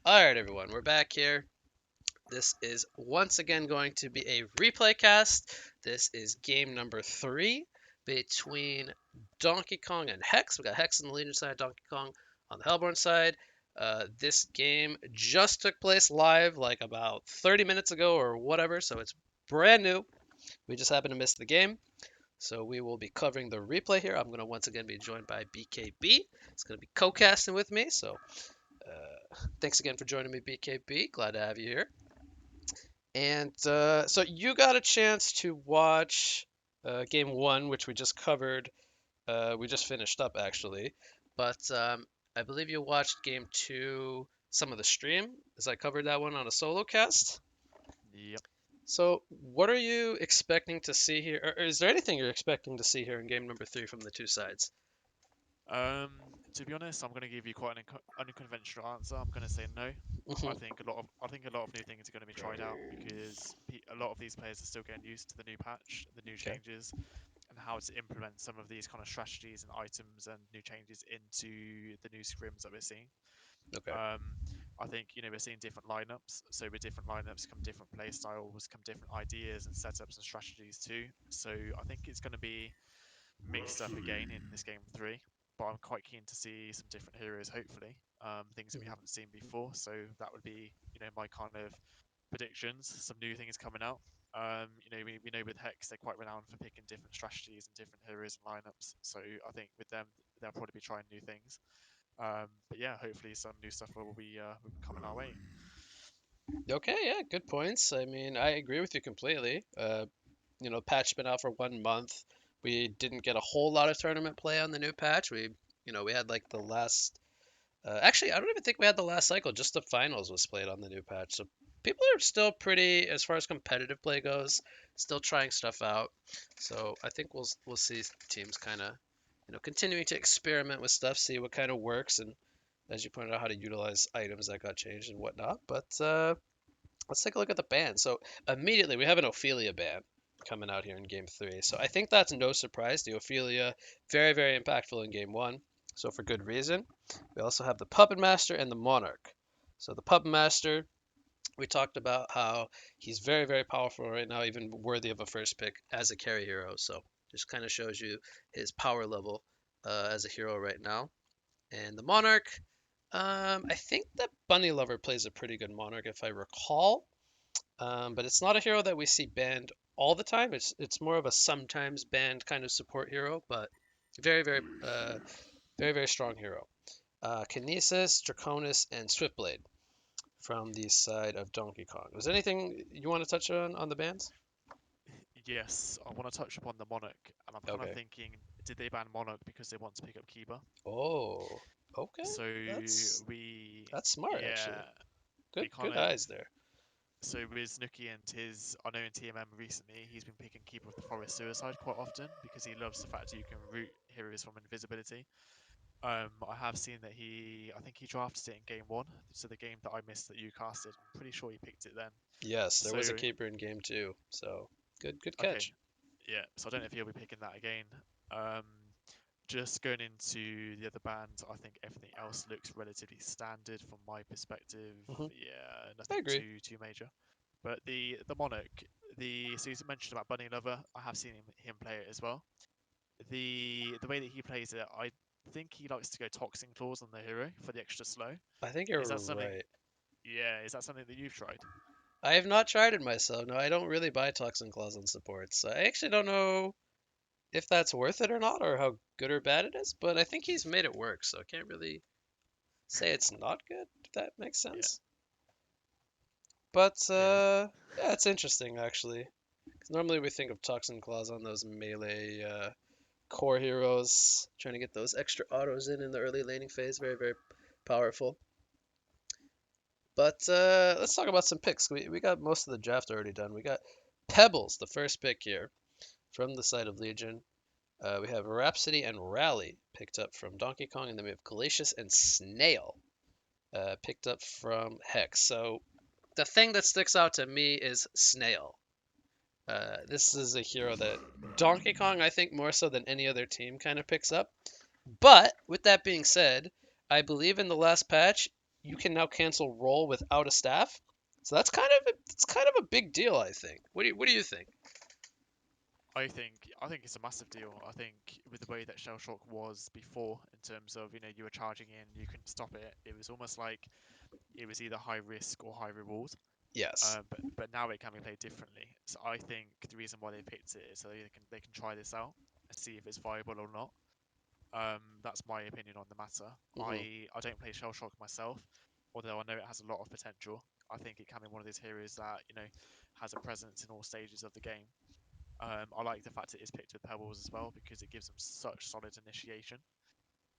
Alright, everyone, we're back here. This is once again going to be a replay cast. This is game number 3 between Donkey Kong and Hex. We got Hex on the Legion side, Donkey Kong on the Hellborn side. This game just took place live like about 30 minutes ago or whatever, so it's brand new. We just happened to miss the game. So we will be covering the replay here. I'm going to once again be joined by BKB. It's going to be co-casting with me, so thanks again for joining me, BKB. Glad to have you here. And so you got a chance to watch game one, which we just covered. We just finished up actually, but I believe you watched game two, some of the stream, as I covered that one on a solo cast. Yep. So what are you expecting to see here? Or is there anything you're expecting to see here in game number 3 from the two sides? Um, to be honest, I'm going to give you quite an unconventional answer. I'm going to say no. Hmm. I think a lot of new things are going to be tried out because a lot of these players are still getting used to the new patch, the new Okay. changes, and how to implement some of these kind of strategies and items and new changes into the new scrims that we're seeing. Okay. Um, I think we're seeing different lineups. So with different lineups come different play styles, come different ideas and setups and strategies too. So I think it's going to be mixed up again in this game three. But I'm quite keen to see some different heroes, hopefully, things that we Hmm. haven't seen before. So that would be, my kind of predictions. Some new things coming out. We know with Hex they're quite renowned for picking different strategies and different heroes and lineups. So I think with them they'll probably be trying new things. But yeah, hopefully some new stuff will be coming our way. Okay, yeah, good points. I mean, I agree with you completely. Patch been out for 1 month. We didn't get a whole lot of tournament play on the new patch. We had like the last. Actually, I don't even think we had the last cycle. Just the finals was played on the new patch. So people are still pretty, as far as competitive play goes, still trying stuff out. So I think we'll see teams kind of, continuing to experiment with stuff, see what kind of works, and as you pointed out, how to utilize items that got changed and whatnot. But let's take a look at the ban. So immediately we have an Ophelia ban coming out here in game 3. So I think that's no surprise. The Ophelia, very, very impactful in game 1. So for good reason. We also have the Puppet Master and the Monarch. So the Puppet Master, we talked about how he's very, very powerful right now, even worthy of a first pick as a carry hero. So just kind of shows you his power level as a hero right now. And the Monarch, I think that Bunny Lover plays a pretty good Monarch if I recall. But it's not a hero that we see banned all the time. It's more of a sometimes banned kind of support hero, but very very very strong hero. Kinesis, Draconis, and Swiftblade from the side of Donkey Kong. Was there anything you want to touch on the bans? Yes, I want to touch upon the Monarch, and I'm kind of Okay. thinking, did they ban Monarch because they want to pick up Kiba? Oh, okay. So That's we, that's smart yeah, actually. we kind Good of. eyes there. So with Snooki and his, I know in TMM recently, he's been picking Keeper of the Forest Suicide quite often because he loves the fact that you can root heroes from invisibility. I have seen that I think he drafted it in game one, so the game that I missed that you casted. I'm pretty sure he picked it then. Yes, there So was a keeper in game 2, so good okay, catch. yeah. So I don't know if he'll be picking that again. Um, just going into the other bands, I think everything else looks relatively standard from my perspective. Hmm. Yeah, I nothing agree. too major. But the Monarch, so you mentioned about Bunny Lover. I have seen him play it as well. The way that he plays it, I think he likes to go Toxin Claws on the hero for the extra slow. I think you're Is that something? right. Yeah, is that something that you've tried? I have not tried it myself. No, I don't really buy Toxin Claws on supports. So I actually don't know if that's worth it or not, or how good or bad it is. But I think he's made it work, so I can't really say it's not good. If that makes Yeah, sense. But yeah, yeah, it's interesting actually. 'Cause normally we think of Toxin Claws on those melee core heroes, trying to get those extra autos in the early laning phase. Very very powerful. But let's talk about some picks. We got most of the draft already done. We got Pebbles, the first pick here from the side of Legion. We have Rhapsody and Rally picked up from Donkey Kong, and then we have Glacius and Snail picked up from Hex. So the thing that sticks out to me is Snail. This is a hero that Donkey Kong, I think, more so than any other team, kind of picks up. But with that being said, I believe in the last patch, you can now cancel roll without a staff. So it's kind of a big deal, I think. What do you think? I think it's a massive deal. I think with the way that Shell Shock was before, in terms of you were charging in, you couldn't stop it. It was almost like it was either high risk or high reward. Yes. But now it can be played differently. So I think the reason why they picked it is so they can try this out and see if it's viable or not. That's my opinion on the matter. Hmm. I don't play Shell Shock myself, although I know it has a lot of potential. I think it can be one of those heroes that has a presence in all stages of the game. I like the fact it is picked with Pebbles as well because it gives them such solid initiation.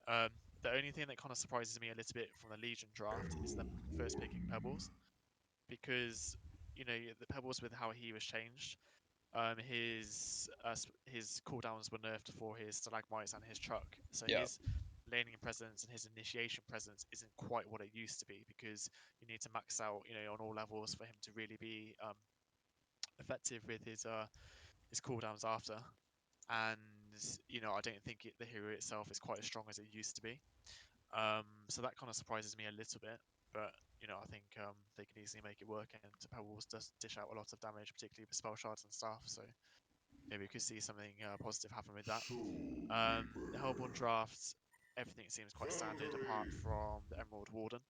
Um, the only thing that kind of surprises me a little bit from the Legion draft is them first picking Pebbles because the Pebbles with how he was changed. His cooldowns were nerfed for his stalagmites and his truck, so Yeah. his laning presence and his initiation presence isn't quite what it used to be because you need to max out, on all levels for him to really be effective with his cooldowns after. And I don't think the hero itself is quite as strong as it used to be. So that kind of surprises me a little bit, but I think they can easily make it work, and Pebbles does dish out a lot of damage, particularly with spell shards and stuff. So maybe we could see something positive happen with that. The Hellborn draft, everything seems quite standard apart from the Emerald Warden,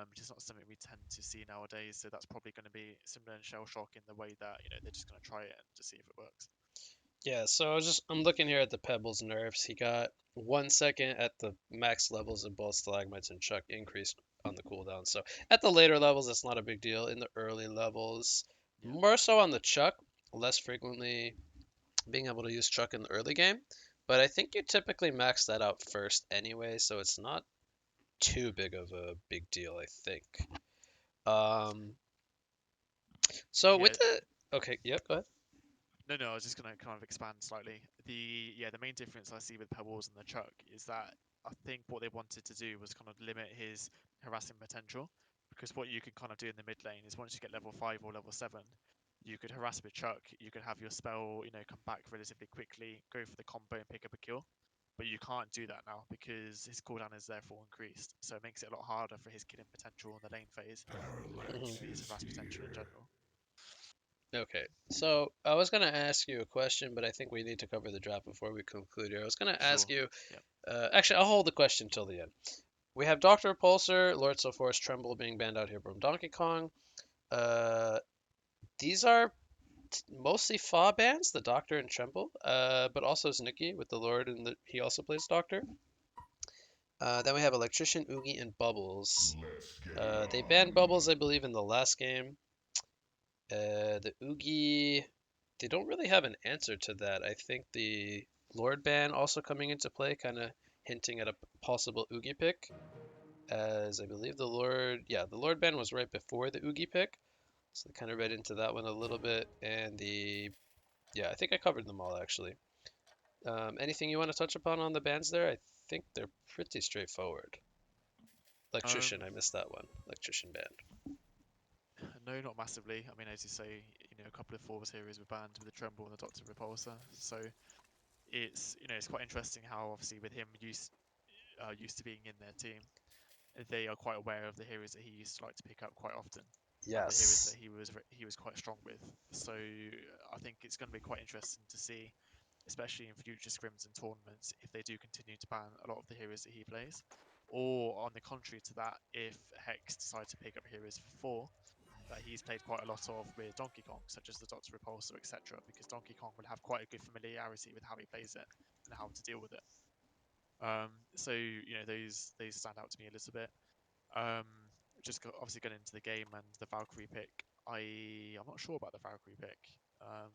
which is not something we tend to see nowadays. So that's probably going to be similar in Shell Shock in the way that they're just going to try it and to see if it works. Yeah, so I'm looking here at the Pebbles nerfs. He got 1 second at the max levels of both stalagmites and Chuck increased on the cooldown. So at the later levels, it's not a big deal. In the early levels, Yeah. more so on the Chuck, less frequently being able to use Chuck in the early game. But I think you typically max that out first anyway, so it's not too big of a big deal, I think. Um, so with Yeah, the okay, yep, go ahead. no, I was just gonna kind of expand slightly. The main difference I see with Pebbles and the Chuck is that I think what they wanted to do was kind of limit his harassing potential, because what you can kind of do in the mid lane is once you get level 5 or level 7, you could harass with Chuck, you could have your spell, come back relatively quickly, go for the combo and pick up a kill. But you can't do that now because his cooldown is therefore increased, so it makes it a lot harder for his killing potential in the lane phase and his Mhm. harass potential in general. Okay, so I was gonna ask you a question, but I think we need to cover the draft before we conclude here. I was gonna ask Sure. you, Yeah. actually, I'll hold the question till the end. We have Doctor Repulsor, Lord Sophorus Tremble being banned out here from Donkey Kong. Uh, these are mostly Fa bands, the Doctor and Tremble, but also Dnke with the Lord, and he also plays Doctor. Then we have Electrician, Oogie, and Bubbles. They banned Bubbles, I believe, in the last game. The Oogie, they don't really have an answer to that. I think the Lord ban also coming into play, kind of hinting at a possible Oogie pick, as I believe the Lord ban was right before the Oogie pick, so they kind of read into that one a little bit. And yeah, I think I covered them all actually. Anything you want to touch upon on the bans there? I think they're pretty straightforward. Um, Electrician, I missed that one. Electrician band. No, not massively. I mean, as you say, a couple of Forbes heroes were banned with the Tremble and the Doctor Repulsor. So it's quite interesting how obviously with him used to being in their team, they are quite aware of the heroes that he used to like to pick up quite often, and the heroes that Yes. he was quite strong with. So I think it's going to be quite interesting to see, especially in future scrims and tournaments, if they do continue to ban a lot of the heroes that he plays, or on the contrary to that, if Hex decides to pick up heroes for 4 that he's played quite a lot of with Donkey Kong, such as the Doctor Repulsor, etc. Because Donkey Kong will have quite a good familiarity with how he plays it and how to deal with it. So those stand out to me a little bit. Um, obviously getting into the game and the Valkyrie pick. I'm not sure about the Valkyrie pick. Um,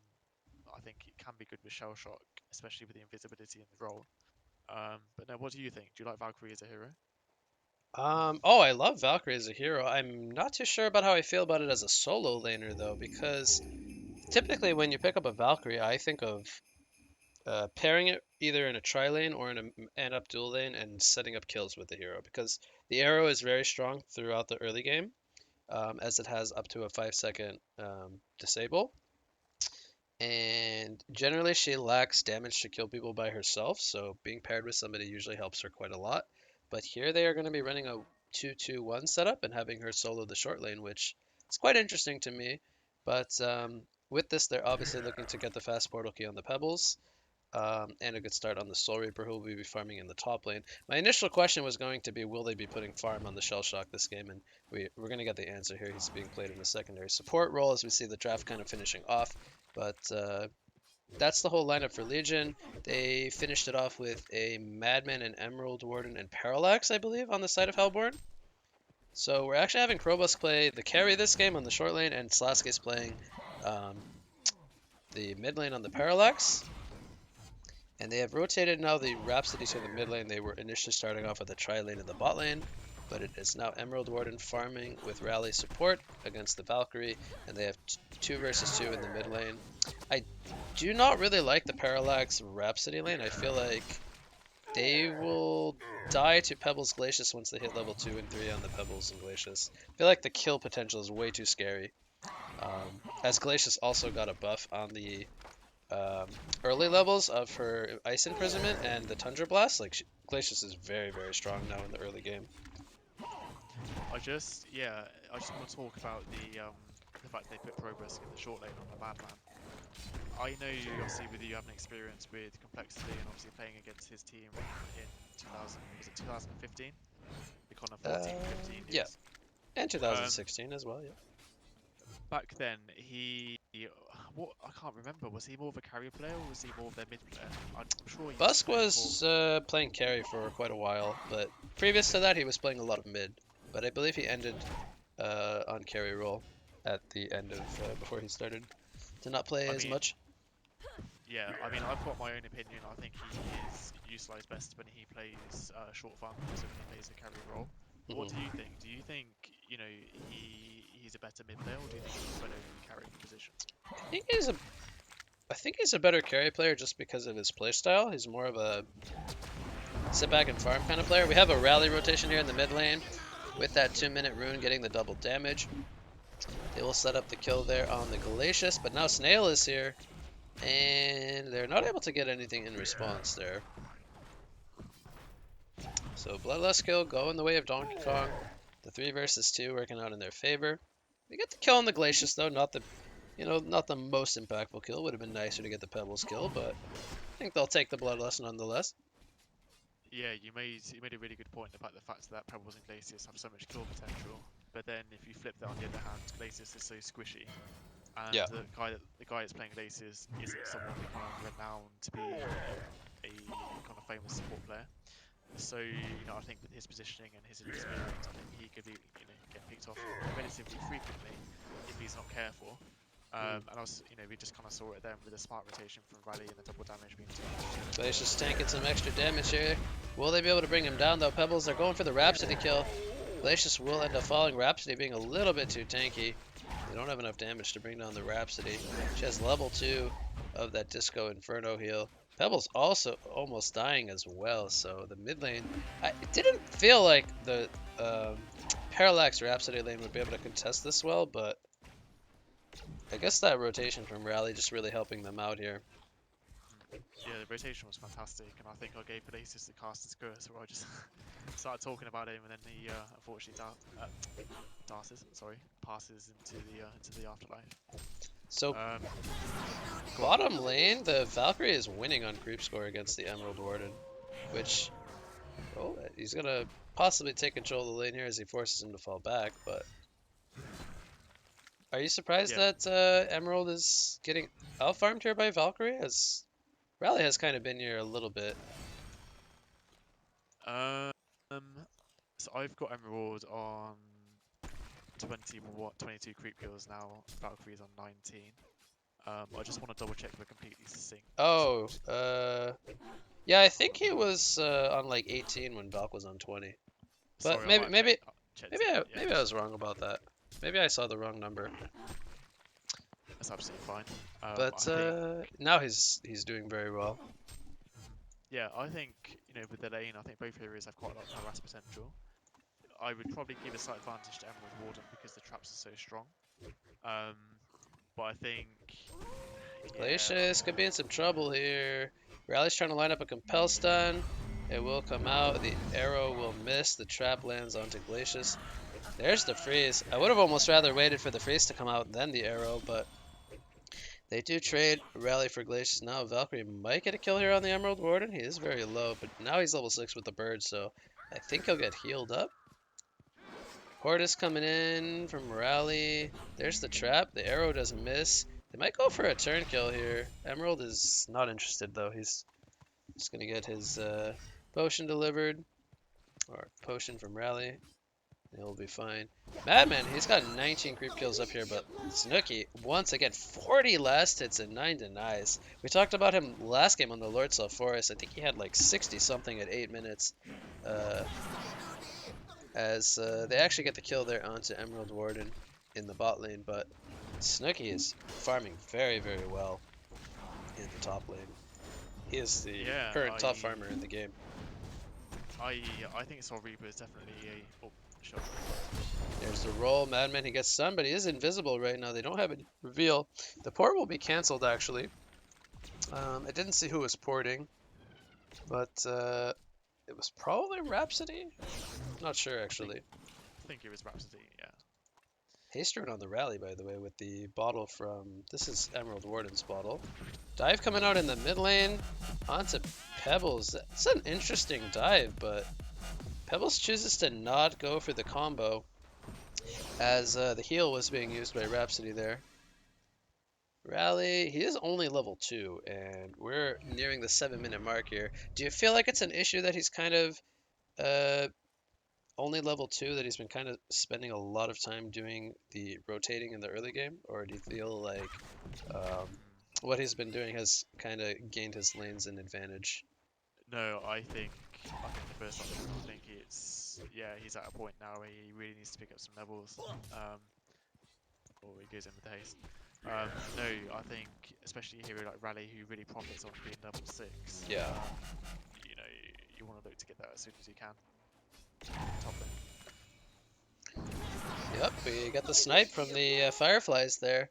I think it can be good with Shell Shock, especially with the invisibility in the role. But no, what do you think? Do you like Valkyrie as a hero? Oh, I love Valkyrie as a hero. I'm not too sure about how I feel about it as a solo laner though, because typically when you pick up a Valkyrie, I think of pairing it either in a tri lane or in a and up dual lane and setting up kills with the hero, because the arrow is very strong throughout the early game, as it has up to a 5 second disable. And generally, she lacks damage to kill people by herself, so being paired with somebody usually helps her quite a lot. But here they are going to be running a 2-2-1 setup and having her solo the short lane, which is quite interesting to me. But with this, they're obviously looking to get the fast portal key on the Pebbles. And a good start on the Soul Reaper, who will be farming in the top lane. My initial question was going to be, will they be putting farm on the Shell Shock this game? And we're going to get the answer here. He's being played in a secondary support role as we see the draft kind of finishing off. But that's the whole lineup for Legion. They finished it off with a Madman and Emerald Warden and Parallax, I believe, on the side of Hellborn. So we're actually having Krobus play the carry this game on the short lane, and Slaske's playing um, the mid lane on the Parallax. And they have rotated now the Rhapsody to the mid lane. They were initially starting off with a tri lane in the bot lane, but it is now Emerald Warden farming with rally support against the Valkyrie, and they have 2 versus 2 in the mid lane. I do not really like the Parallax Rhapsody lane. I feel like they will die to Pebbles Glacius once they hit level 2 and 3 on the Pebbles and Glacius. I feel like the kill potential is way too scary. As Glacius also got a buff on the early levels of her Ice Imprisonment and the Tundra Blast, like Glacius is very, very strong now in the early game. I just want to talk about the fact they put progress in the short lane on the Madman. I know you obviously with you having experience with complexity and obviously playing against his team in 2000, was it 2015? The kind of 14, 15 Yeah, years. and Um, 2016 as well, yeah. Back then what I can't remember, was he more of a carry player or was he more of their mid player? I'm sure he was Busk playing for. was playing carry for quite a while, but previous to that he was playing a lot of mid. But I believe he ended on carry role at the end of before he started to not play I as mean, much. yeah, I mean, I've got my own opinion. I think he is utilised best when he plays short farm, so when he plays a carry role. What Hmm. do you think? Do you think he's a better mid player, or do you think he's better in the carry position? I think he's a I think he's a better carry player just because of his playstyle. He's more of a sit back and farm kind of player. We have a rally rotation here in the mid lane with that 2-minute rune getting the double damage. They will set up the kill there on the Glacius, but now Snail is here, and they're not able to get anything in response there. So Bloodlust kill go in the way of Donkey Kong. The 3 versus 2 working out in their favor. They get the kill on the Glacius though, not the most impactful kill. Would have been nicer to get the Pebbles kill, but I think they'll take the Bloodlust nonetheless. Yeah, you made a really good point about the fact that Pebbles and Glacius have so much kill potential, but then if you flip that on the other hand, Glacius is so squishy, and Yeah. the guy that's playing Glacius isn't someone kind of renowned to be a kind of famous support player. So I think with his positioning and his experience, I think he could be get picked off relatively frequently if he's not careful. Mm. And also, we just kind of saw it then with the smart rotation from Rally and the double damage being too much. Glacius tanking some extra damage here. Will they be able to bring him down though? Pebbles, they're going for the Rhapsody kill. Glacius will end up falling. Rhapsody being a little bit too tanky. They don't have enough damage to bring down the Rhapsody. She has level 2 of that Disco Inferno heal. Pebbles also almost dying as well, so the mid lane... it didn't feel like the Parallax Rhapsody lane would be able to contest this well, but I guess that rotation from Rally just really helping them out here. Yeah, the rotation was fantastic, and I think I gave Glacius the caster's curse, where I just started talking about him, and then he unfortunately passes into the afterlife. So Um, bottom lane, the Valkyrie is winning on creep score against the Emerald Warden, which, he's gonna possibly take control of the lane here as he forces him to fall back, but are you surprised yeah, that Emerald is getting out-farmed here by Valkyrie? As Rally has kind of been here a little bit. um, so I've got Emerald on 22 creep kills now. Valkyrie's on 19. I just want to double check we're completely synced. Oh, yeah, I think he was on like 18 when Valk was on 20. But Sorry, I might have checked it, but yeah, maybe I was wrong about that. Maybe I saw the wrong number. that's absolutely fine. But I think, now he's doing very well. yeah, I think with the lane, I think both heroes have quite a lot of harass potential. I would probably give a slight advantage to Emerald Warden because the traps are so strong. Um, but I think, yeah, Glacius could be in some trouble here. Rally's trying to line up a compel stun. It will come out. The arrow will miss. The trap lands onto Glacius. There's the freeze. I would have almost rather waited for the freeze to come out than the arrow, but they do trade Rally for Glacius. Now Valkyrie might get a kill here on the Emerald Warden. He is very low, but now he's level 6 with the bird, so I think he'll get healed up. Hortus coming in from Rally. There's the trap. The arrow doesn't miss. They might go for a turn kill here. Emerald is not interested though. He's just gonna get his potion delivered, or potion from Rally. He'll be fine. Madman, he's got 19 creep kills up here, but Snooki, once again, 40 last hits and 9 denies. We talked about him last game on the Lordsaw Forest. I think he had like 60 something at 8 minutes. Uh, as they actually get the kill there onto Emerald Warden in the bot lane, but Snooki is farming very, very well in the top lane. He is the Yeah, current top farmer in the game. I think Soul Reaper is definitely a sure. There's the roll. Madman, he gets stunned, but he is invisible right now. They don't have a reveal. The port will be cancelled, actually. I didn't see who was porting, but it was probably Rhapsody? Not sure, actually. I think it was Rhapsody, yeah. Haystern on the rally, by the way, with the bottle from... This is Emerald Warden's bottle. Dive coming out in the mid lane onto Pebbles. That's an interesting dive, but Pebbles chooses to not go for the combo as the heal was being used by Rhapsody there. Rally, he is only level 2, and we're nearing the 7-minute mark here. Do you feel like it's an issue that he's kind of uh, only level 2, that he's been kind of spending a lot of time doing the rotating in the early game? Or do you feel like what he's been doing has kind of gained his lanes an advantage? No, I think the first option, I think it's yeah, he's at a point now where he really needs to pick up some levels. Or he goes in with the haste. No, I think especially a hero like Rally who really profits on being level 6. Yeah. You know, you want to look to get that as soon as you can. Top lane. Yep, we got the snipe from the Fireflies there.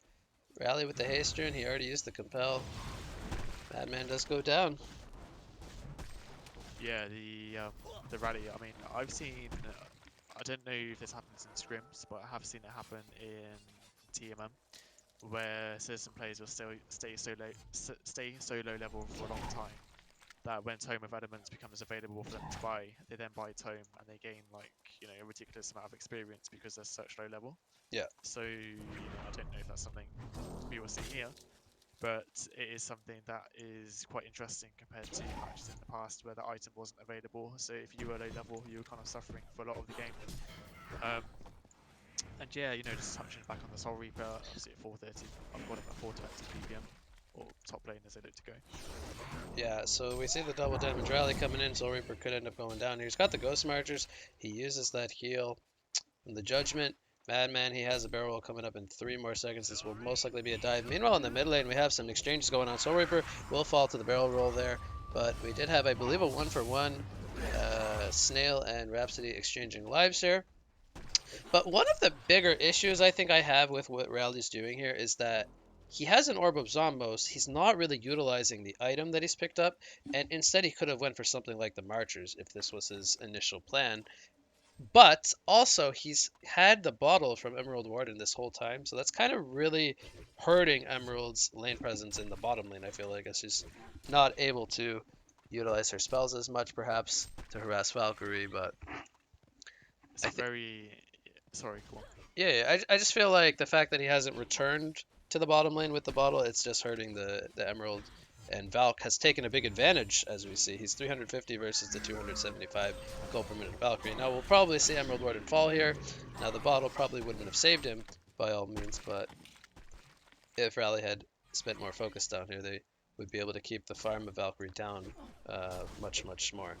Rally with the haster, and he already used the compel. Madman does go down. Yeah, the Rally. I mean, I've seen. I don't know if this happens in scrims, but I have seen it happen in TMM, where certain players will stay so low level for a long time that when Tome of Elements becomes available for them to buy, they then buy Tome and they gain like a ridiculous amount of experience because they're such low level. Yeah. So I don't know if that's something we will see here, but it is something that is quite interesting compared to matches in the past where the item wasn't available. So if you were low level, you were kind of suffering for a lot of the game. Um, and yeah, just touching back on the Soul Reaper, obviously at 4:30, I've got him at 420 BPM, or top lane as they look to go. Yeah, so we see the double damage rally coming in. Soul Reaper could end up going down here. He's got the Ghost Marchers. He uses that heal from the Judgment. Madman, he has a barrel roll coming up in 3 more seconds. This will most likely be a dive. Meanwhile, in the mid lane, we have some exchanges going on. Soul Reaper will fall to the barrel roll there, but we did have, I believe, a 1-for-1 Snail and Rhapsody exchanging lives here. But one of the bigger issues I think I have with what Rally's doing here is that he has an Orb of Zombos. He's not really utilizing the item that he's picked up, and instead he could have went for something like the Marchers if this was his initial plan. But also he's had the bottle from Emerald Warden this whole time, so that's kind of really hurting Emerald's lane presence in the bottom lane, I feel like, as she's not able to utilize her spells as much, perhaps, to harass Valkyrie, but It's I a think very sorry, go on. I just feel like the fact that he hasn't returned to the bottom lane with the bottle, it's just hurting the Emerald. And Valk has taken a big advantage, as we see. He's 350 versus the 275 gold per minute Valkyrie. Now, we'll probably see Emerald Warden fall here. Now, the bottle probably wouldn't have saved him, by all means, but if Rally had spent more focus down here, they would be able to keep the farm of Valkyrie down much, much more.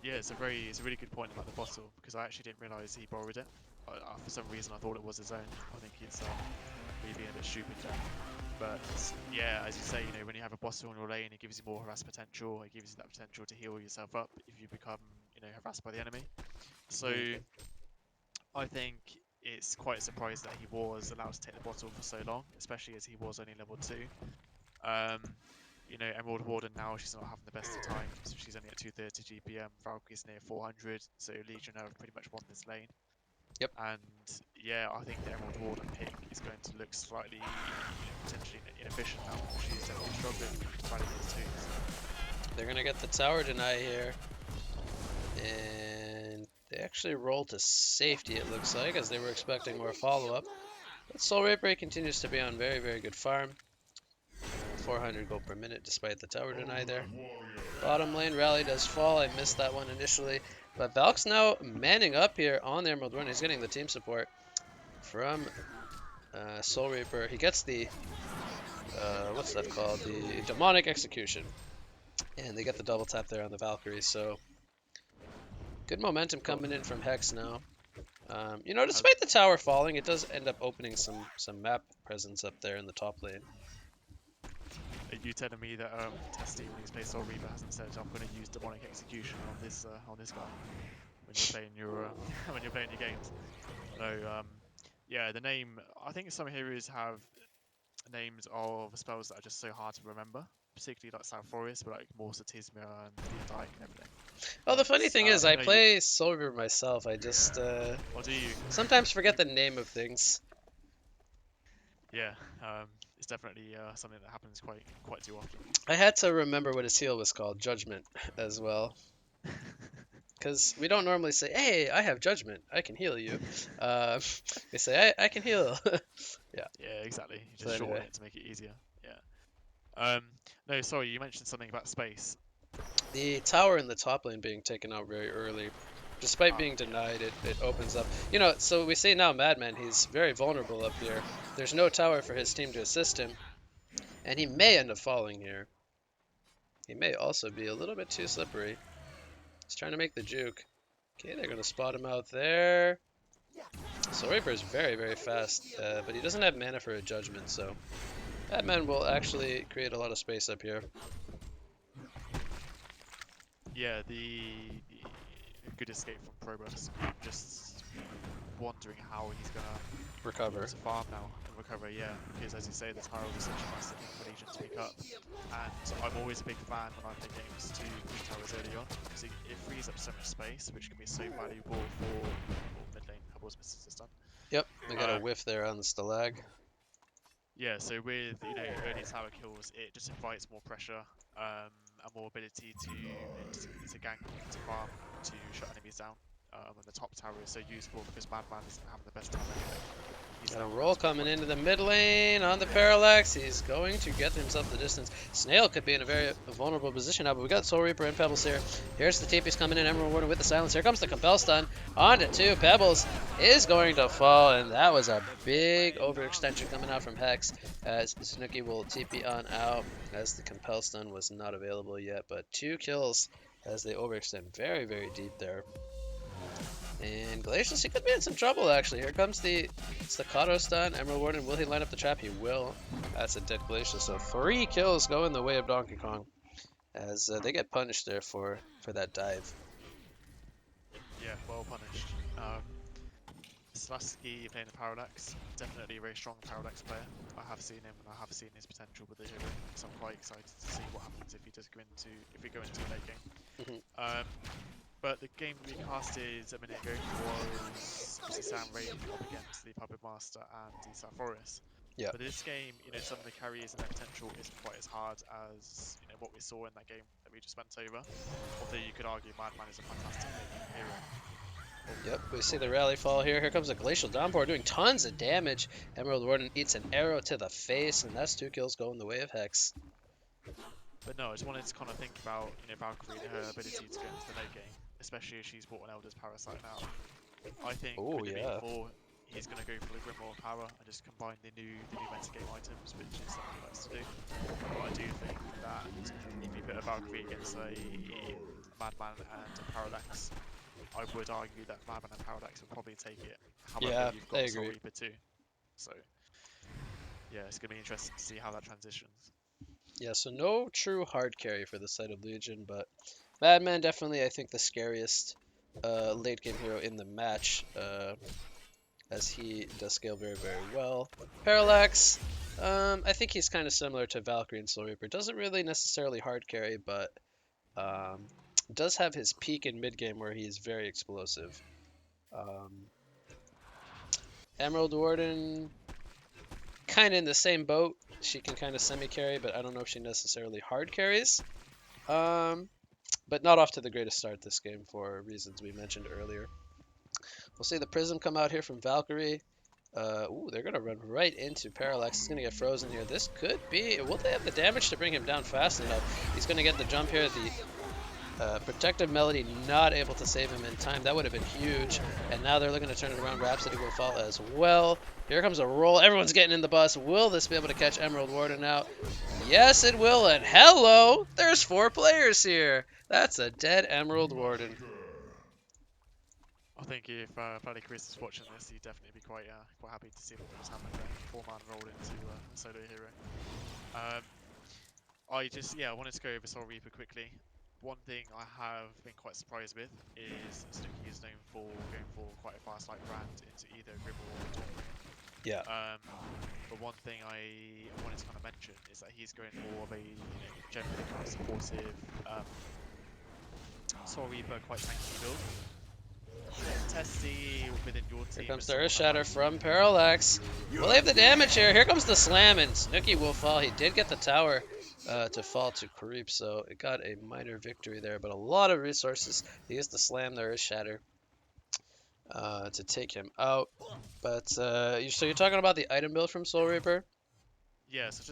Yeah, it's a really good point about the bottle because I actually didn't realise he borrowed it. For some reason, I thought it was his own. I think he's really being a bit stupid there. But yeah, as you say, when you have a bottle on your lane, it gives you more harass potential. It gives you that potential to heal yourself up if you become, harassed by the enemy. So I think it's quite a surprise that he was allowed to take the bottle for so long, especially as he was only level 2. Um, Emerald Warden now, she's not having the best of times. She's only at 230 GPM. Valkyrie's near 400, so Legion have pretty much won this lane. Yep. And yeah, I think the Emerald Warden pick is going to look slightly, potentially inefficient now. She's definitely struggling to rally these twos. They're gonna get the tower deny here, and they actually roll to safety. It looks like, as they were expecting more follow-up. But Soul Reaper continues to be on very, very good farm. 400 gold per minute despite the tower deny there. Bottom lane rally does fall. I missed that one initially. But Valk's now manning up here on the Emerald Run. He's getting the team support from Soul Reaper. He gets the, what's that called? The Demonic Execution. And they get the double tap there on the Valkyrie. So good momentum Got coming in from Hex now. has Despite the tower falling, it does end up opening some map presence up there in the top lane. Are you telling me that Testy, when he's played Soul Reaper, hasn't said I'm going to use demonic execution on this guy when you're playing your when you're playing your games? No, yeah, the name. I think some heroes have names of spells that are just so hard to remember, particularly like South Forest, but like more Satismia and Dnke and everything. Well, the funny thing is, I No, you. play Soul Reaper myself. I just Or do you? sometimes forget the name of things. Yeah, it's definitely something that happens quite too often. I had to remember what his heal was called, Judgment, as well. Because we don't normally say, hey, I have Judgment, I can heal you. We say, I can heal. Yeah, Yeah, exactly. You so just shorten anyway. it to make it easier. Yeah. No, sorry, you mentioned something about space. The tower in the top lane being taken out very early. Despite being Yeah, denied, it opens up. So we say now Madman, he's very vulnerable up here. There's no tower for his team to assist him, and he may end up falling here. He may also be a little bit too slippery. He's trying to make the juke. Okay, they're going to spot him out there. Soul Reaper is very, very fast, but he doesn't have mana for a judgment, so Batman will actually create a lot of space up here. yeah. The good escape from Probus. Just wondering how he's gonna be able Recover. to farm now and recover. Yeah, because as you say, the tile is such a massive thing for Legion to pick up, and I'm always a big fan when I play games to push towers early on because it frees up so much space, which can be so valuable for mid lane. Couples misses this done. Yep, we got a Um, whiff there on the Stalag. Yeah, so with early tower kills, it just invites more pressure and more ability to gank, to farm, to shut enemies down. And the top tower is so useful because Madman isn't having the best time anyway. He's Got a now roll to coming put. into the mid lane on the parallax. He's going to get himself the distance. Snail could be in a very vulnerable position now, but we got Soul Reaper and Pebbles here. Here's the TP's coming in. Emerald Warden with the silence. Here comes the Compel Stun. On to two. Pebbles is going to fall, and that was a big overextension coming out from Hex, as Dnke will TP on out, as the Compel Stun was not available yet, but 2 kills as they overextend very, very deep there. And Glacius, he could be in some trouble actually. Here comes the staccato stun. Emerald Warden, will he line up the trap? He will. That's a dead Glacius. So 3 kills go in the way of Donkey Kong as they get punished there for that dive. Yeah, well punished. Slasky playing the Parallax, definitely a very strong Parallax player. I have seen him and I have seen his potential with the hero, so I'm quite excited to see what happens if we go into a late game. Mhm. Um, But the game we casted a minute ago was obviously Sam Raid up against the Puppet Master and the South Forest. Yeah. But this game, some of the carries and their potential isn't quite as hard as what we saw in that game that we just went over. Although you could argue Madman is a fantastic hero. Yep, we see the rally fall here. Here comes a Glacial Downpour doing tons of damage. Emerald Warden eats an arrow to the face, and that's 2 kills going the way of Hex. But no, I just wanted to kind of think about Valkyrie and her ability to get into the late game, especially as she's bought an Elder's Parasite now. I think Oh, with the yeah. V4, he's going to go for the Grimoire power and just combine the new metagame items, which is something he likes to do. But I do think that if you put a Valkyrie against a Madman and a Parallax, I would argue that Madman and Parallax would probably take it. However, Yeah, you've I got Soul agree. Reaper too. So, yeah, it's going to be interesting to see how that transitions. Yeah, so no true hard carry for the side of Legion, but Madman definitely, I think, the scariest late game hero in the match. as he does scale very, very well. Parallax, I think he's kind of similar to Valkyrie and Soul Reaper. Doesn't really necessarily hard carry, but um, does have his peak in mid game where he is very explosive. Um, Emerald Warden, kind of in the same boat. She can kind of semi carry, but I don't know if she necessarily hard carries. Um, but not off to the greatest start this game for reasons we mentioned earlier. We'll see the Prism come out here from Valkyrie. Ooh, they're gonna run right into Parallax. He's gonna get frozen here. This could be. Will they have the damage to bring him down fast enough? He's gonna get the jump here. The Protective Melody not able to save him in time. That would have been huge. And now they're looking to turn it around. Rhapsody will fall as well. Here comes a roll. Everyone's getting in the bus. Will this be able to catch Emerald Warden out? Yes, it will. And hello, there's 4 players here. That's a dead Emerald Warden. I think if Valley Chris is watching this, he'd definitely be quite happy to see what was happening there. 4-man roll into a solo hero. Um, I wanted to go over Soul Reaper quickly. One thing I have been quite surprised with is Snooki is known for going for quite a fast light brand into either Gribble or Dawnbringer. Yeah. But one thing I wanted to kind of mention is that he's going more of a generally kind of supportive Soul Reaper, quite tanky build. Testy within your Here team comes is the someone Earth that Shatter from Parallax. Will they have the damage here? Here comes the slam, and Snooki will fall. He did get the tower to fall to creep, so it got a minor victory there, but a lot of resources. He used the slam, the Earth Shatter, to take him out. But so you're talking about the item build from Soul Reaper? Yeah, so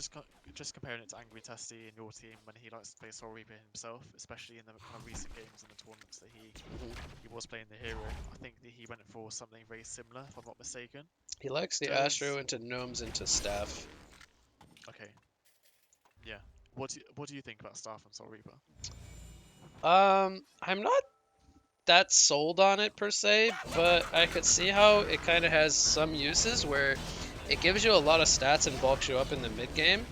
just comparing it to Angry Testy in your team when he likes to play Soul Reaper himself, especially in the kind of recent games and the tournaments that he was playing the hero. I think that he went for something very similar, if I'm not mistaken. He likes the Does Astro into Gnomes into Staff. okay, yeah. What do you think about Staff and Soul Reaper? I'm not that sold on it per se, but I could see how it kind of has some uses where it gives you a lot of stats and bulks you up in the mid game.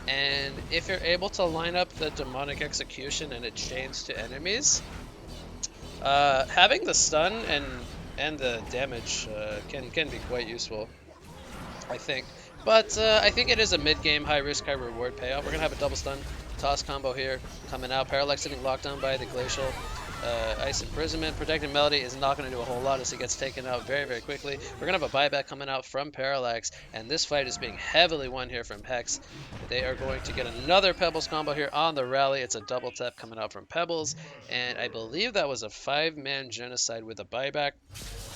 And if you're able to line up the demonic execution and it chains to enemies, having the stun and the damage can be quite useful, I think. But I think it is a mid game high risk high reward payoff. We're gonna have a double stun toss combo here coming out. Parallax getting locked down by the glacial. Ice Imprisonment. Protecting Melody is not going to do a whole lot as he gets taken out very, very quickly. We're going to have a buyback coming out from Parallax, and this fight is being heavily won here from Hex. They are going to get another Pebbles combo here on the rally. It's a double tap coming out from Pebbles, and I believe that was a 5-man genocide with a buyback,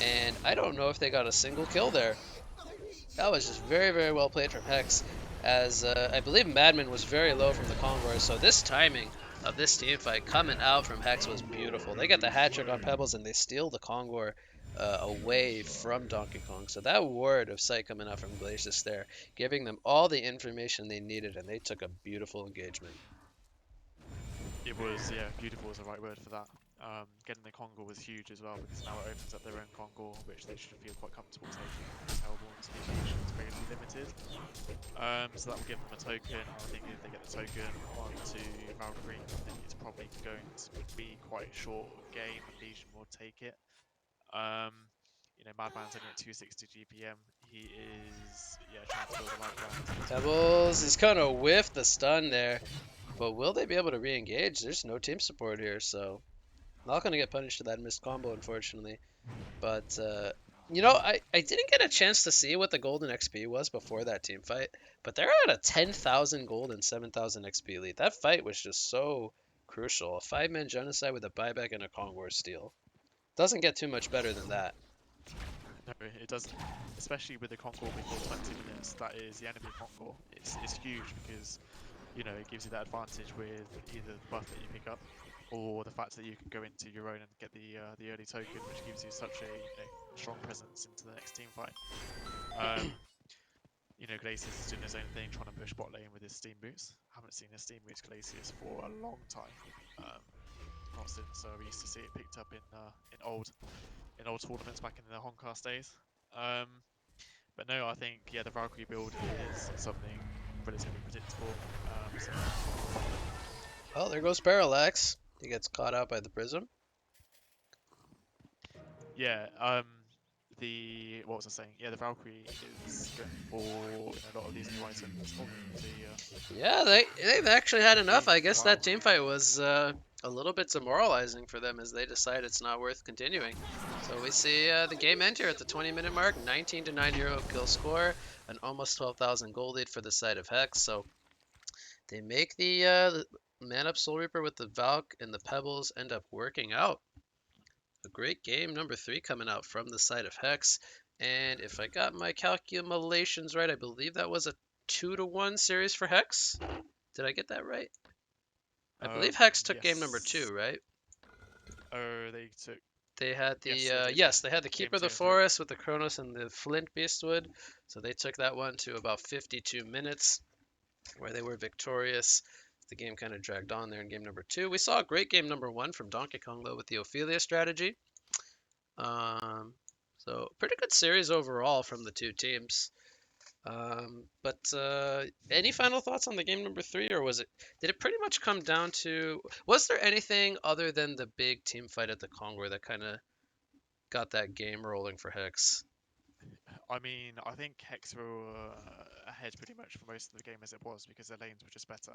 and I don't know if they got a single kill there. That was just very, very well played from Hex, as I believe Madman was very low from the Convoy, so this timing of this team fight coming out from Hex was beautiful. They get the hat trick on Pebbles and they steal the Convoy away from Donkey Kong. So that word of sight coming out from Glacius there, giving them all the information they needed, and they took a beautiful engagement. It was, yeah, beautiful is the right word for that. Getting the Kongor was huge as well because now it opens up their own Kongor, which they should feel quite comfortable taking. Because Hellborn's deviation is greatly limited. So that will give them a token. I think if they get the token onto Valkyrie, I think it's probably going to be quite a short game and Legion will take it. Madman's only at 260 GPM. He is, yeah, trying to build a light round. Pebbles is gonna whiff the stun there, but will they be able to re-engage? There's no team support here, so not gonna get punished for that missed combo, unfortunately. But I didn't get a chance to see what the golden XP was before that team fight, but they're at a 10,000 gold and 7,000 XP lead. That fight was just so crucial. A 5-man genocide with a buyback and a Kongor steal. Doesn't get too much better than that. No, it doesn't. Especially with the Kongor before 20 minutes, that is the enemy Kongor. It's huge because it gives you that advantage with either the buff that you pick up or the fact that you can go into your own and get the early token, which gives you such a strong presence into the next team fight. Glacius is doing his own thing, trying to push bot lane with his steam boots. Haven't seen his steam boots Glacius for a long time. Not since we used to see it picked up in old tournaments back in the Honcast days. But no, I think the Valkyrie build is something relatively predictable. So Oh, there goes Parallax. He gets caught out by the Prism. yeah, the what was I saying? Yeah, the Valkyrie is good for a lot of these new items. Oh, Yeah, they've actually had the enough. game. I guess that Wow. team fight was a little bit demoralizing for them as they decide it's not worth continuing. So we see the game end here at the 20-minute mark, 19 to 9 kill score, an almost 12,000 gold lead for the side of Hex. So they make the Man Up Soul Reaper with the Valk and the Pebbles end up working out. A great game number three coming out from the side of Hex. And if I got my calculations right, I believe that was a 2-1 series for Hex. Did I get that right? I believe Hex took game number Yes. two, right? Oh, they took. They had Yes, the they did. Yeah. yes, they had the Game Keeper of two the and three. Forest with the Kronos and the Flint Beastwood. So they took that one to about 52 minutes, where they were victorious. The game kind of dragged on there in game number two. We saw a great game number one from Donkey Kong though with the Ophelia strategy. Um, so pretty good series overall from the two teams. But any final thoughts on the game number three, or was it? Did it pretty much come down to? Was there anything other than the big team fight at the Congo that kind of got that game rolling for Hex? I mean, I think Hex were ahead pretty much for most of the game as it was because their lanes were just better.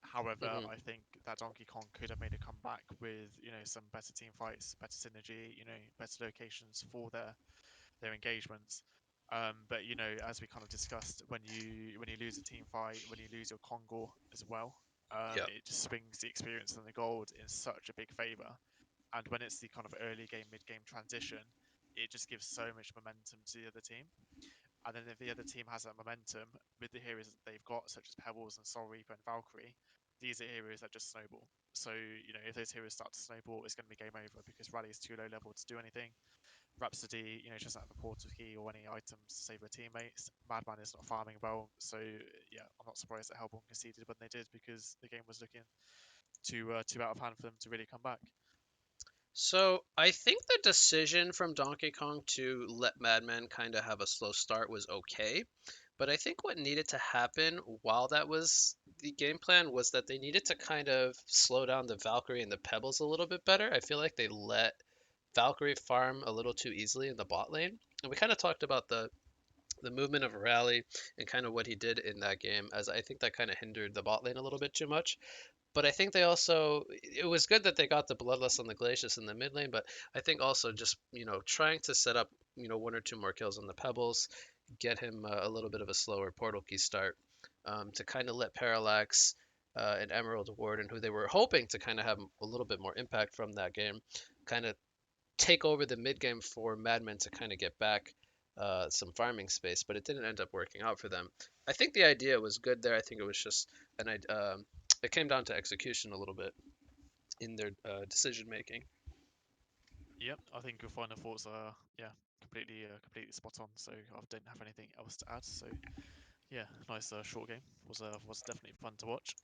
However, Hmm. I think that Donkey Kong could have made a comeback with, some better team fights, better synergy, better locations for their engagements. But as we kind of discussed, when you lose a team fight, when you lose your Kongor as well, Yep. it just swings the experience and the gold in such a big favor. And when it's the kind of early game, mid game transition, it just gives so much momentum to the other team. And then if the other team has that momentum with the heroes that they've got, such as Pebbles and Soul Reaper and Valkyrie, these are heroes that just snowball. So, if those heroes start to snowball, it's going to be game over because Rally is too low level to do anything. Rhapsody, doesn't have a portal key or any items to save her teammates. Madman is not farming well, so yeah, I'm not surprised that Hellborn conceded when they did because the game was looking too out of hand for them to really come back. So I think the decision from Donkey Kong to let Madman kind of have a slow start was okay. But I think what needed to happen while that was the game plan was that they needed to kind of slow down the Valkyrie and the Pebbles a little bit better. I feel like they let Valkyrie farm a little too easily in the bot lane. And we kind of talked about the movement of Rally and kind of what he did in that game, as I think that kind of hindered the bot lane a little bit too much. But I think they also it was good that they got the Bloodlust on the Glacius in the mid lane, but I think also just trying to set up one or two more kills on the Pebbles, get him a little bit of a slower portal key start, to kind of let Parallax and Emerald Warden, who they were hoping to kind of have a little bit more impact from that game, kind of take over the mid game for Madmen to kind of get back some farming space, but it didn't end up working out for them. I think the idea was good there. I think it was just it came down to execution a little bit in their decision making. Yep, I think your final thoughts are completely spot on. So I didn't have anything else to add. So yeah, nice short game was definitely fun to watch.